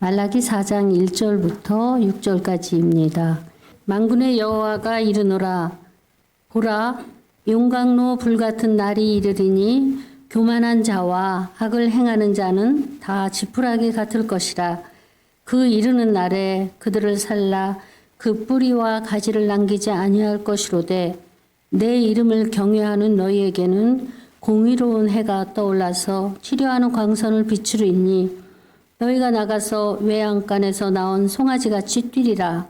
말라기 4장 1절부터 6절까지입니다. 만군의 여호와가 이르노라. 보라, 용광로 불같은 날이 이르리니 교만한 자와 악을 행하는 자는 다 지푸라기 같을 것이라. 그 이르는 날에 그들을 살라 그 뿌리와 가지를 남기지 아니할 것이로되 내 이름을 경외하는 너희에게는 공의로운 해가 떠올라서 치료하는 광선을 비추리니 너희가 나가서 외양간에서 나온 송아지같이 뛰리라.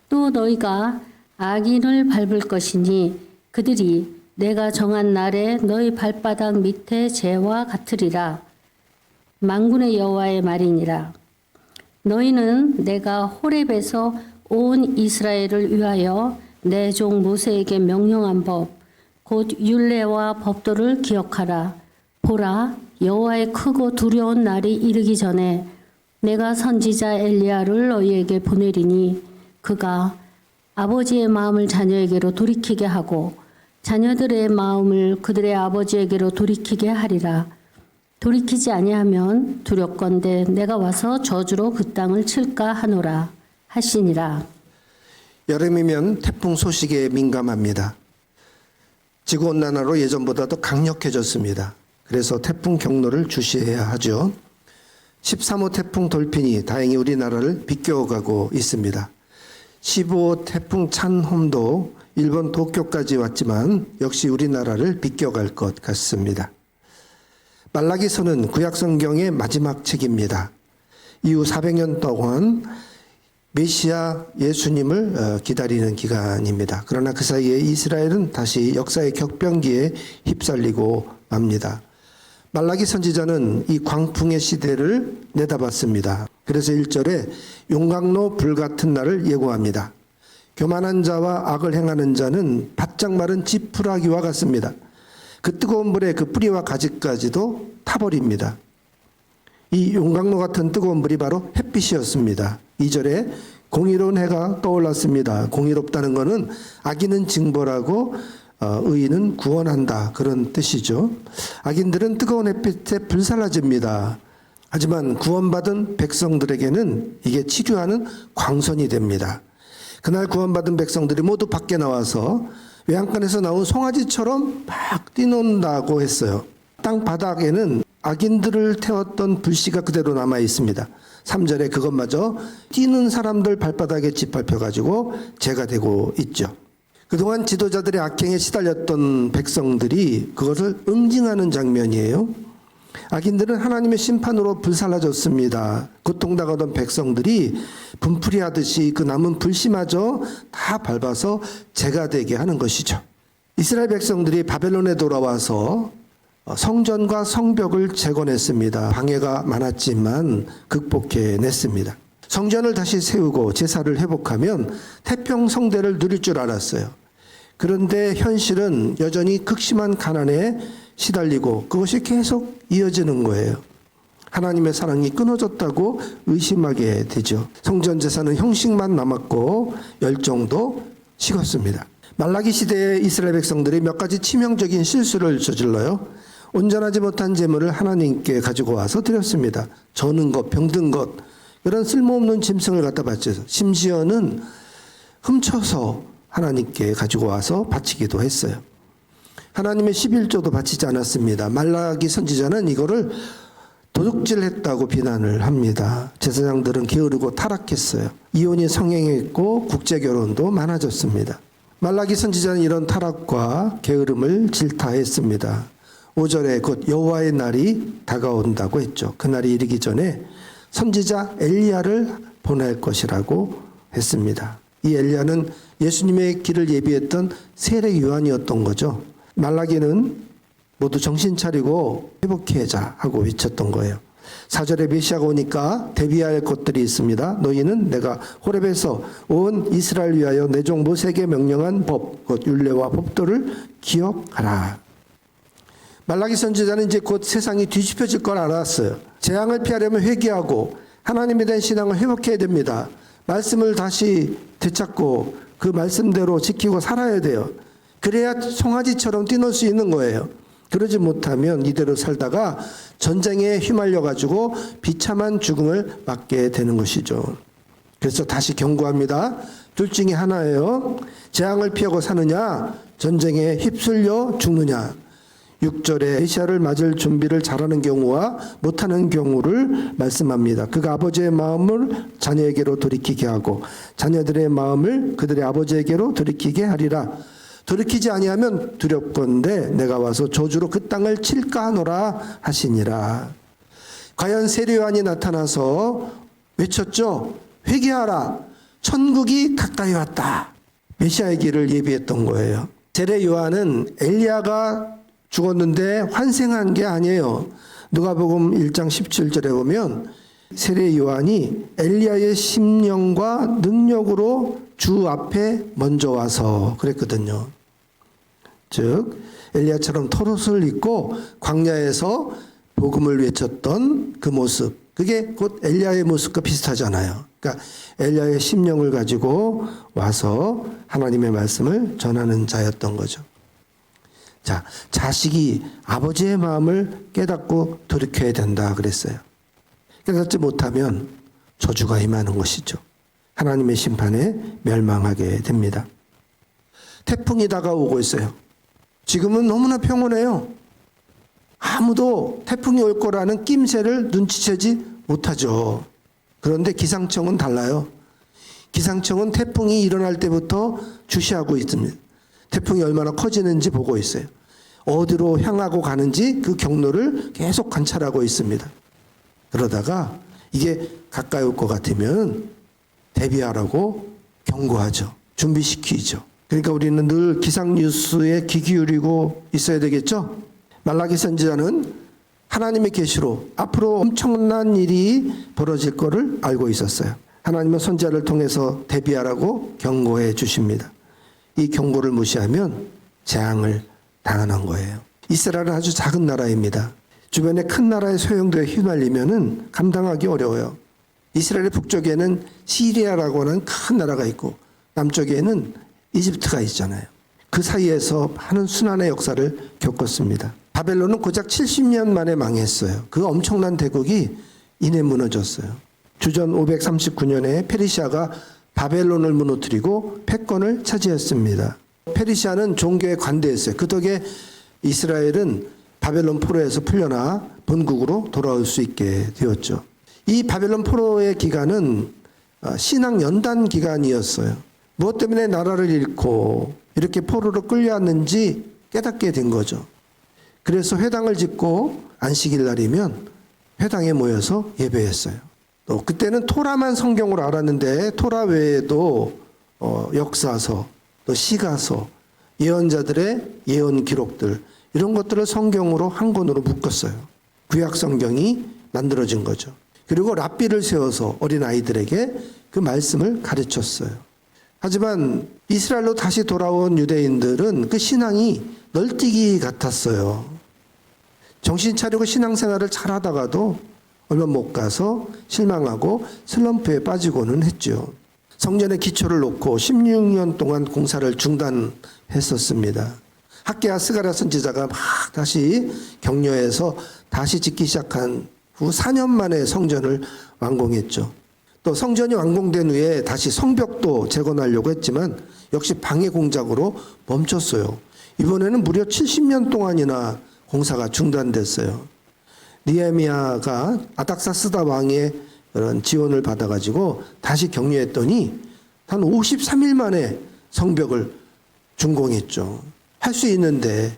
또 너희가 악인을 밟을 것이니 그들이 내가 정한 날에 너희 발바닥 밑에 재와 같으리라. 만군의 여호와의 말이니라. 너희는 내가 호렙에서 온 이스라엘을 위하여 내 종 모세에게 명령한 법 곧 율례와 법도를 기억하라. 보라, 여호와의 크고 두려운 날이 이르기 전에 내가 선지자 엘리야를 너희에게 보내리니 그가 아버지의 마음을 자녀에게로 돌이키게 하고 자녀들의 마음을 그들의 아버지에게로 돌이키게 하리라. 돌이키지 아니하면 두렵건대 내가 와서 저주로 그 땅을 칠까 하노라 하시니라. 여름이면 태풍 소식에 민감합니다. 지구온난화로 예전보다 더 강력해졌습니다. 그래서 태풍 경로를 주시해야 하죠. 13호 태풍 돌핀이 다행히 우리나라를 비껴가고 있습니다. 15호 태풍 찬홈도 일본 도쿄까지 왔지만 역시 우리나라를 비껴갈 것 같습니다. 말라기서는 구약성경의 마지막 책입니다. 이후 400년 동안 메시아 예수님을 기다리는 기간입니다. 그러나 그 사이에 이스라엘은 다시 역사의 격변기에 휩쓸리고 맙니다. 말라기 선지자는 이 광풍의 시대를 내다봤습니다. 그래서 1절에 용광로 불같은 날을 예고합니다. 교만한 자와 악을 행하는 자는 바짝 마른 지푸라기와 같습니다. 그 뜨거운 불에 그 뿌리와 가지까지도 타버립니다. 이 용광로 같은 뜨거운 불이 바로 햇빛이었습니다. 2절에 공의로운 해가 떠올랐습니다. 공의롭다는 것은 악인은 징벌하고 의인은 구원한다, 그런 뜻이죠. 악인들은 뜨거운 햇빛에 불살라집니다. 하지만 구원받은 백성들에게는 이게 치료하는 광선이 됩니다. 그날 구원받은 백성들이 모두 밖에 나와서 외양간에서 나온 송아지처럼 막 뛰논다고 했어요. 땅 바닥에는 악인들을 태웠던 불씨가 그대로 남아 있습니다. 3절에 그것마저 뛰는 사람들 발바닥에 짓밟혀가지고 죄가 되고 있죠. 그동안 지도자들의 악행에 시달렸던 백성들이 그것을 응징하는 장면이에요. 악인들은 하나님의 심판으로 불살라졌습니다. 고통당하던 백성들이 분풀이하듯이 그 남은 불씨마저 다 밟아서 죄가 되게 하는 것이죠. 이스라엘 백성들이 바벨론에 돌아와서 성전과 성벽을 재건했습니다. 방해가 많았지만 극복해냈습니다. 성전을 다시 세우고 제사를 회복하면 태평성대를 누릴 줄 알았어요. 그런데 현실은 여전히 극심한 가난에 시달리고 그것이 계속 이어지는 거예요. 하나님의 사랑이 끊어졌다고 의심하게 되죠. 성전 제사는 형식만 남았고 열정도 식었습니다. 말라기 시대의 이스라엘 백성들이 몇 가지 치명적인 실수를 저질러요. 온전하지 못한 재물을 하나님께 가지고 와서 드렸습니다. 저는 것, 병든 것, 이런 쓸모없는 짐승을 갖다 바쳐서 심지어는 훔쳐서 하나님께 가지고 와서 바치기도 했어요. 하나님의 11조도 바치지 않았습니다. 말라기 선지자는 이거를 도둑질했다고 비난을 합니다. 제사장들은 게으르고 타락했어요. 이혼이 성행했고 국제결혼도 많아졌습니다. 말라기 선지자는 이런 타락과 게으름을 질타했습니다. 5절에 곧 여호와의 날이 다가온다고 했죠. 그 날이 이르기 전에 선지자 엘리야를 보낼 것이라고 했습니다. 이 엘리야는 예수님의 길을 예비했던 세례 요한이었던 거죠. 말라기는 모두 정신 차리고 회복해자 하고 외쳤던 거예요. 4절에 메시아가 오니까 대비할 것들이 있습니다. 너희는 내가 호렙에서 온 이스라엘 위하여 내 종 모세에게 명령한 법, 곧 율례와 법도를 기억하라. 말라기 선지자는 이제 곧 세상이 뒤집혀질 걸 알았어요. 재앙을 피하려면 회개하고 하나님에 대한 신앙을 회복해야 됩니다. 말씀을 다시 되찾고 그 말씀대로 지키고 살아야 돼요. 그래야 송아지처럼 뛰놀 수 있는 거예요. 그러지 못하면 이대로 살다가 전쟁에 휘말려 가지고 비참한 죽음을 맞게 되는 것이죠. 그래서 다시 경고합니다. 둘 중에 하나예요. 재앙을 피하고 사느냐, 전쟁에 휩쓸려 죽느냐. 6절에 메시아를 맞을 준비를 잘하는 경우와 못하는 경우를 말씀합니다. 그가 아버지의 마음을 자녀에게로 돌이키게 하고 자녀들의 마음을 그들의 아버지에게로 돌이키게 하리라. 돌이키지 아니하면 두렵건대 내가 와서 저주로 그 땅을 칠까 하노라 하시니라. 과연 세례 요한이 나타나서 외쳤죠. 회개하라. 천국이 가까이 왔다. 메시아의 길을 예비했던 거예요. 세례 요한은 엘리야가 죽었는데 환생한 게 아니에요. 누가복음 1장 17절에 보면 세례 요한이 엘리야의 심령과 능력으로 주 앞에 먼저 와서 그랬거든요. 즉 엘리야처럼 털옷을 입고 광야에서 복음을 외쳤던 그 모습, 그게 곧 엘리야의 모습과 비슷하잖아요. 그러니까 엘리야의 심령을 가지고 와서 하나님의 말씀을 전하는 자였던 거죠. 자, 자식이 아버지의 마음을 깨닫고 돌이켜야 된다 그랬어요. 깨닫지 못하면 저주가 임하는 것이죠. 하나님의 심판에 멸망하게 됩니다. 태풍이 다가오고 있어요. 지금은 너무나 평온해요. 아무도 태풍이 올 거라는 낌새를 눈치채지 못하죠. 그런데 기상청은 달라요. 기상청은 태풍이 일어날 때부터 주시하고 있습니다. 태풍이 얼마나 커지는지 보고 있어요. 어디로 향하고 가는지 그 경로를 계속 관찰하고 있습니다. 그러다가 이게 가까이 올 것 같으면 대비하라고 경고하죠. 준비시키죠. 그러니까 우리는 늘 기상 뉴스에 귀 기울이고 있어야 되겠죠. 말라기 선지자는 하나님의 계시로 앞으로 엄청난 일이 벌어질 거를 알고 있었어요. 하나님은 선지자를 통해서 대비하라고 경고해 주십니다. 이 경고를 무시하면 재앙을 당하는 거예요. 이스라엘은 아주 작은 나라입니다. 주변에 큰 나라의 소용도에 휘말리면은 감당하기 어려워요. 이스라엘의 북쪽에는 시리아라고 하는 큰 나라가 있고 남쪽에는 이집트가 있잖아요. 그 사이에서 하는 순환의 역사를 겪었습니다. 바벨론은 고작 70년 만에 망했어요. 그 엄청난 대국이 이내 무너졌어요. 주전 539년에 페르시아가 바벨론을 무너뜨리고 패권을 차지했습니다. 페르시아는 종교에 관대했어요. 그 덕에 이스라엘은 바벨론 포로에서 풀려나 본국으로 돌아올 수 있게 되었죠. 이 바벨론 포로의 기간은 신앙 연단 기간이었어요. 무엇 때문에 나라를 잃고 이렇게 포로로 끌려왔는지 깨닫게 된 거죠. 그래서 회당을 짓고 안식일 날이면 회당에 모여서 예배했어요. 또 그때는 토라만 성경으로 알았는데 토라 외에도 역사서, 또 시가서, 예언자들의 예언 기록들 이런 것들을 성경으로 한 권으로 묶었어요. 구약 성경이 만들어진 거죠. 그리고 랍비를 세워서 어린 아이들에게 그 말씀을 가르쳤어요. 하지만 이스라엘로 다시 돌아온 유대인들은 그 신앙이 널뛰기 같았어요. 정신 차리고 신앙생활을 잘하다가도 얼마 못 가서 실망하고 슬럼프에 빠지고는 했죠. 성전의 기초를 놓고 16년 동안 공사를 중단했었습니다. 학개야 스가랴 선지자가 막 다시 격려해서 다시 짓기 시작한 후 4년 만에 성전을 완공했죠. 또 성전이 완공된 후에 다시 성벽도 재건하려고 했지만 역시 방해 공작으로 멈췄어요. 이번에는 무려 70년 동안이나 공사가 중단됐어요. 느헤미야가 아닥사스다 왕의 그런 지원을 받아가지고 다시 격려했더니 한 53일 만에 성벽을 준공했죠. 할 수 있는데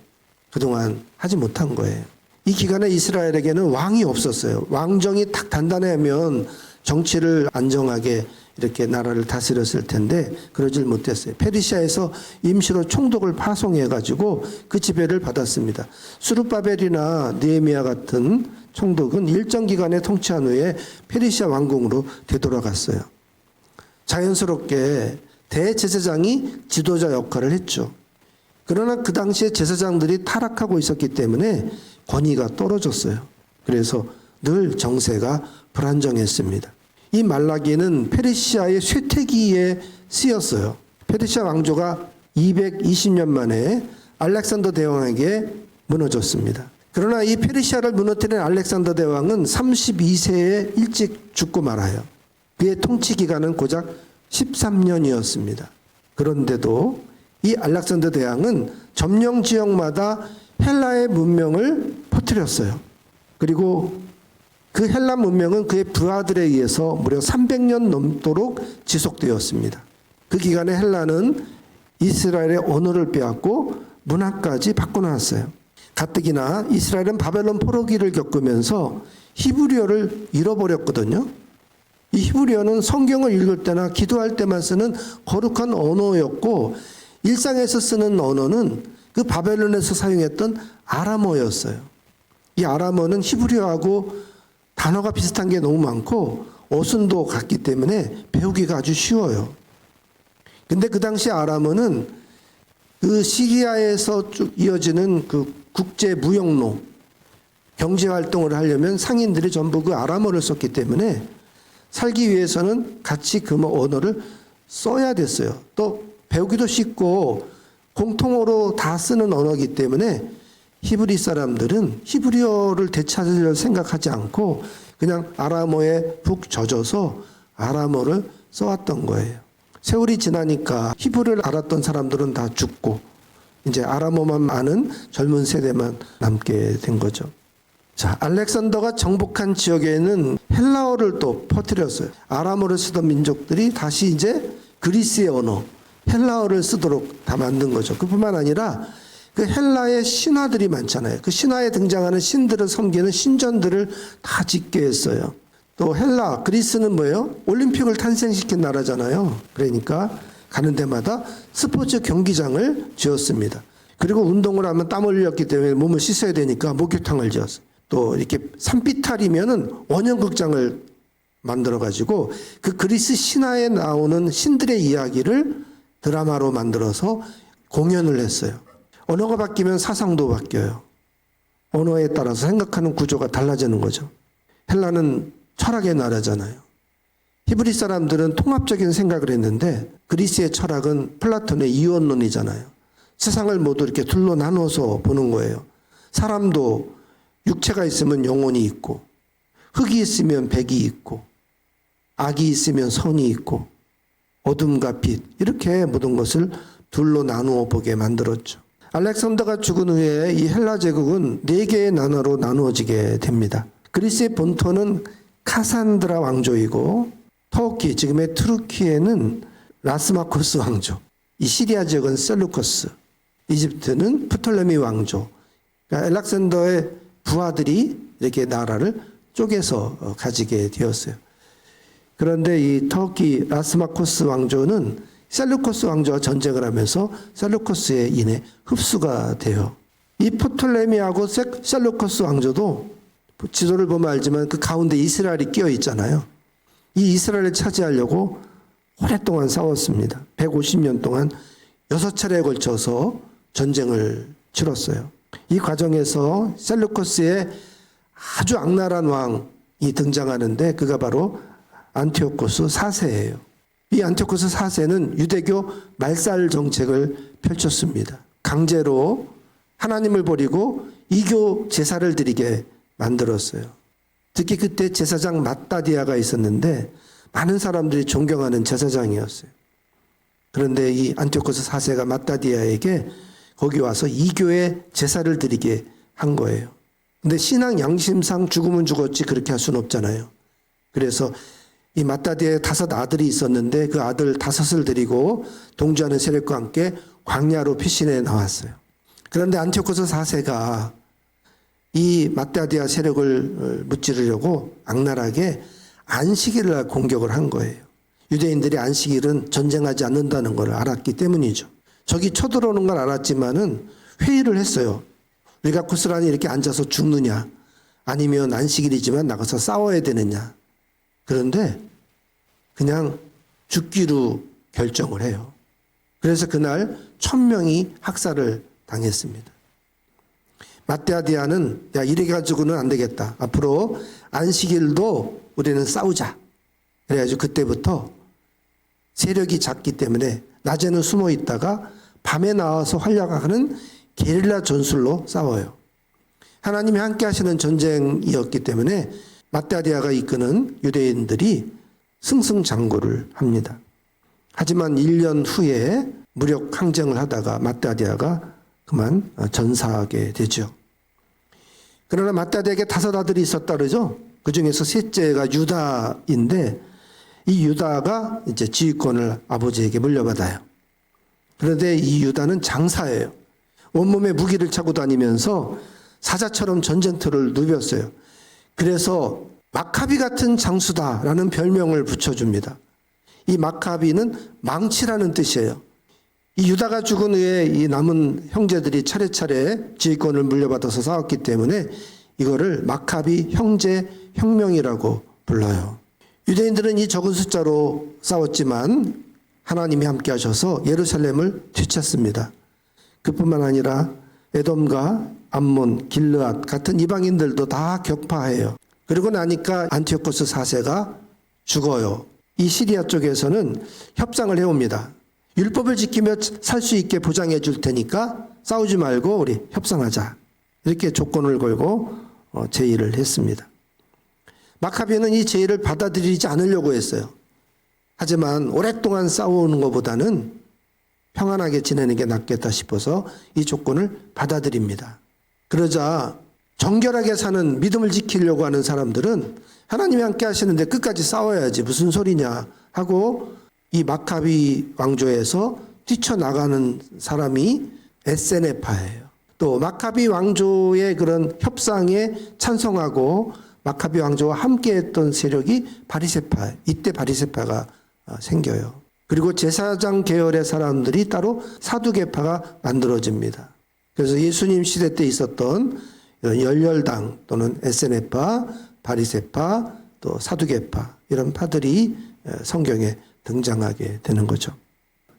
그동안 하지 못한 거예요. 이 기간에 이스라엘에게는 왕이 없었어요. 왕정이 딱 단단하면 정치를 안정하게 이렇게 나라를 다스렸을 텐데 그러질 못했어요. 페르시아에서 임시로 총독을 파송해가지고 그 지배를 받았습니다. 수르바벨이나 느헤미야 같은 총독은 일정 기간에 통치한 후에 페르시아 왕궁으로 되돌아갔어요. 자연스럽게 대제사장이 지도자 역할을 했죠. 그러나 그 당시에 제사장들이 타락하고 있었기 때문에 권위가 떨어졌어요. 그래서 늘 정세가 불안정했습니다. 이 말라기는 페르시아의 쇠퇴기에 쓰였어요. 페르시아 왕조가 220년 만에 알렉산더 대왕에게 무너졌습니다. 그러나 이 페르시아를 무너뜨린 알렉산더 대왕은 32세에 일찍 죽고 말아요. 그의 통치 기간은 고작 13년이었습니다. 그런데도 이 알렉산더 대왕은 점령 지역마다 헬라의 문명을 퍼뜨렸어요. 그리고 그 헬라 문명은 그의 부하들에 의해서 무려 300년 넘도록 지속되었습니다. 그 기간에 헬라는 이스라엘의 언어를 빼앗고 문화까지 바꿔놨어요. 가뜩이나 이스라엘은 바벨론 포로기를 겪으면서 히브리어를 잃어버렸거든요. 이 히브리어는 성경을 읽을 때나 기도할 때만 쓰는 거룩한 언어였고, 일상에서 쓰는 언어는 그 바벨론에서 사용했던 아람어였어요. 이 아람어는 히브리어하고 단어가 비슷한 게 너무 많고 어순도 같기 때문에 배우기가 아주 쉬워요. 근데 그 당시 아람어는 그 시리아에서 쭉 이어지는 그 국제 무역로, 경제 활동을 하려면 상인들이 전부 그 아람어를 썼기 때문에 살기 위해서는 같이 그 언어를 써야 됐어요. 또 배우기도 쉽고 공통어로 다 쓰는 언어이기 때문에 히브리 사람들은 히브리어를 되찾으려 생각하지 않고 그냥 아람어에 푹 젖어서 아람어를 써왔던 거예요. 세월이 지나니까 히브리를 알았던 사람들은 다 죽고 이제 아람어만 아는 젊은 세대만 남게 된 거죠. 자, 알렉산더가 정복한 지역에는 헬라어를 또 퍼뜨렸어요. 아람어를 쓰던 민족들이 다시 이제 그리스의 언어, 헬라어를 쓰도록 다 만든 거죠. 그뿐만 아니라 그 헬라의 신화들이 많잖아요. 그 신화에 등장하는 신들을 섬기는 신전들을 다 짓게 했어요. 또 헬라, 그리스는 뭐예요? 올림픽을 탄생시킨 나라잖아요. 그러니까 가는 데마다 스포츠 경기장을 지었습니다. 그리고 운동을 하면 땀을 흘렸기 때문에 몸을 씻어야 되니까 목욕탕을 지었어요. 또 이렇게 산비탈이면은 원형극장을 만들어가지고 그 그리스 신화에 나오는 신들의 이야기를 드라마로 만들어서 공연을 했어요. 언어가 바뀌면 사상도 바뀌어요. 언어에 따라서 생각하는 구조가 달라지는 거죠. 헬라는 철학의 나라잖아요. 히브리 사람들은 통합적인 생각을 했는데 그리스의 철학은 플라톤의 이원론이잖아요. 세상을 모두 이렇게 둘로 나눠서 보는 거예요. 사람도 육체가 있으면 영혼이 있고, 흙이 있으면 백이 있고, 악이 있으면 선이 있고, 어둠과 빛, 이렇게 모든 것을 둘로 나누어 보게 만들었죠. 알렉산더가 죽은 후에 이 헬라 제국은 4개의 나라로 나누어지게 됩니다. 그리스의 본토는 카산드라 왕조이고, 터키, 지금의 투르키에는 라스마코스 왕조, 이 시리아 지역은 셀루커스, 이집트는 프톨레미 왕조. 그러니까 알렉산더의 부하들이 이렇게 나라를 쪼개서 가지게 되었어요. 그런데 이 터키 라스마코스 왕조는 셀루코스 왕조와 전쟁을 하면서 셀루코스에 인해 흡수가 돼요. 이 프톨레미하고 셀루코스 왕조도 지도를 보면 알지만 그 가운데 이스라엘이 끼어 있잖아요. 이 이스라엘을 차지하려고 오랫동안 싸웠습니다. 150년 동안 6차례에 걸쳐서 전쟁을 치렀어요. 이 과정에서 셀루코스의 아주 악랄한 왕이 등장하는데 그가 바로 안티오코스 4세예요. 이 안티오코스 4세는 유대교 말살 정책을 펼쳤습니다. 강제로 하나님을 버리고 이교 제사를 드리게 만들었어요. 특히 그때 제사장 마따디아가 있었는데 많은 사람들이 존경하는 제사장이었어요. 그런데 이 안티오코스 4세가 마따디아에게 거기 와서 이교의 제사를 드리게 한 거예요. 근데 신앙 양심상 죽으면 죽었지 그렇게 할 수는 없잖아요. 그래서 이 마따디아의 5 아들이 있었는데 그 아들 5을 데리고 동조하는 세력과 함께 광야로 피신해 나왔어요. 그런데 안티오코스 4세가 이 마따디아 세력을 무찌르려고 악랄하게 안식일을 공격을 한 거예요. 유대인들이 안식일은 전쟁하지 않는다는 걸 알았기 때문이죠. 적이 쳐들어오는 걸 알았지만은 회의를 했어요. 우리가 고스란히 이렇게 앉아서 죽느냐 아니면 안식일이지만 나가서 싸워야 되느냐. 그런데 그냥 죽기로 결정을 해요. 그래서 그날 1000명이 학살을 당했습니다. 마따디아는 야 이래 가지고는 안 되겠다. 앞으로 안식일도 우리는 싸우자. 그래가지고 그때부터 세력이 작기 때문에 낮에는 숨어 있다가 밤에 나와서 활약하는 게릴라 전술로 싸워요. 하나님이 함께 하시는 전쟁이었기 때문에 마따디아가 이끄는 유대인들이 승승장구를 합니다. 하지만 1년 후에 무력 항쟁을 하다가 마따디아가 그만 전사하게 되죠. 그러나 마따디아에게 5 아들이 있었다 그러죠. 그 중에서 셋째가 유다인데 이 유다가 이제 지휘권을 아버지에게 물려받아요. 그런데 이 유다는 장사예요. 온몸에 무기를 차고 다니면서 사자처럼 전쟁터를 누볐어요. 그래서 마카비 같은 장수다라는 별명을 붙여줍니다. 이 마카비는 망치라는 뜻이에요. 이 유다가 죽은 후에 이 남은 형제들이 차례차례 지휘권을 물려받아서 싸웠기 때문에 이거를 마카비 형제 혁명이라고 불러요. 유대인들은 이 적은 숫자로 싸웠지만 하나님이 함께 하셔서 예루살렘을 되찾습니다. 그뿐만 아니라 에돔과 암몬, 길르앗 같은 이방인들도 다 격파해요. 그러고 나니까 안티오코스 4세가 죽어요. 이 시리아 쪽에서는 협상을 해옵니다. 율법을 지키며 살 수 있게 보장해 줄 테니까 싸우지 말고 우리 협상하자. 이렇게 조건을 걸고 제의를 했습니다. 마카비는 이 제의를 받아들이지 않으려고 했어요. 하지만 오랫동안 싸우는 것보다는 평안하게 지내는 게 낫겠다 싶어서 이 조건을 받아들입니다. 그러자 정결하게 사는 믿음을 지키려고 하는 사람들은 하나님이 함께 하시는데 끝까지 싸워야지 무슨 소리냐 하고 이 마카비 왕조에서 뛰쳐나가는 사람이 에세네파예요. 또 마카비 왕조의 그런 협상에 찬성하고 마카비 왕조와 함께했던 세력이 바리새파. 이때 바리새파가 생겨요. 그리고 제사장 계열의 사람들이 따로 사두개파가 만들어집니다. 그래서 예수님 시대 때 있었던 열렬당 또는 에세네파, 바리새파, 또 사두개파 이런 파들이 성경에 등장하게 되는 거죠.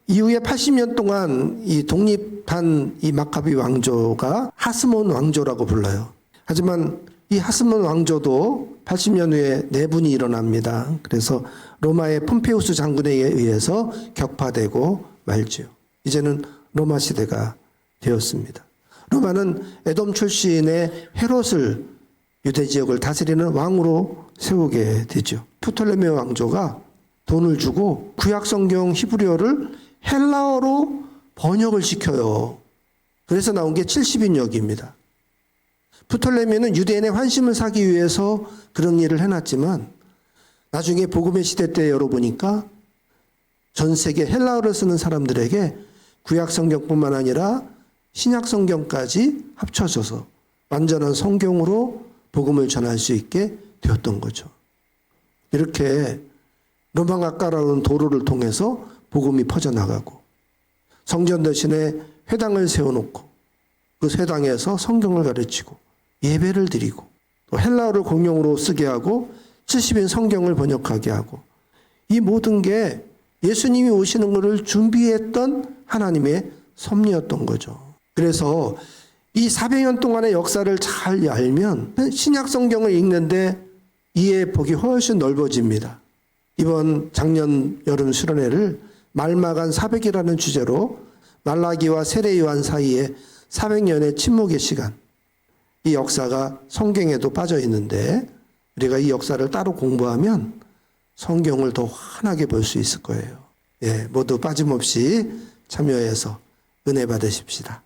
이후에 80년 동안 이 독립한 이 마카비 왕조가 하스몬 왕조라고 불러요. 하지만 이 하스몬 왕조도 80년 후에 내분이 일어납니다. 그래서 로마의 폼페우스 장군에 의해서 격파되고 말지요. 이제는 로마 시대가 되었습니다. 로마는 에돔 출신의 헤롯을 유대 지역을 다스리는 왕으로 세우게 되죠. 프톨레메 왕조가 돈을 주고 구약 성경 히브리어를 헬라어로 번역을 시켜요. 그래서 나온 게 70인역입니다. 프톨레미는 유대인의 환심을 사기 위해서 그런 일을 해놨지만 나중에 복음의 시대 때 열어보니까 전 세계 헬라어를 쓰는 사람들에게 구약 성경뿐만 아니라 신약 성경까지 합쳐져서 완전한 성경으로 복음을 전할 수 있게 되었던 거죠. 이렇게 로마가 깔아놓은 도로를 통해서 복음이 퍼져나가고 성전 대신에 회당을 세워놓고 그 회당에서 성경을 가르치고 예배를 드리고 또 헬라어를 공용으로 쓰게 하고 70인 성경을 번역하게 하고 이 모든 게 예수님이 오시는 것을 준비했던 하나님의 섭리였던 거죠. 그래서 이 400년 동안의 역사를 잘 알면 신약 성경을 읽는데 이해 폭이 훨씬 넓어집니다. 이번 작년 여름 수련회를 말마간 400이라는 주제로 말라기와 세례 요한 사이에 400년의 침묵의 시간, 이 역사가 성경에도 빠져 있는데 우리가 이 역사를 따로 공부하면 성경을 더 환하게 볼 수 있을 거예요. 예, 모두 빠짐없이 참여해서 은혜 받으십시다.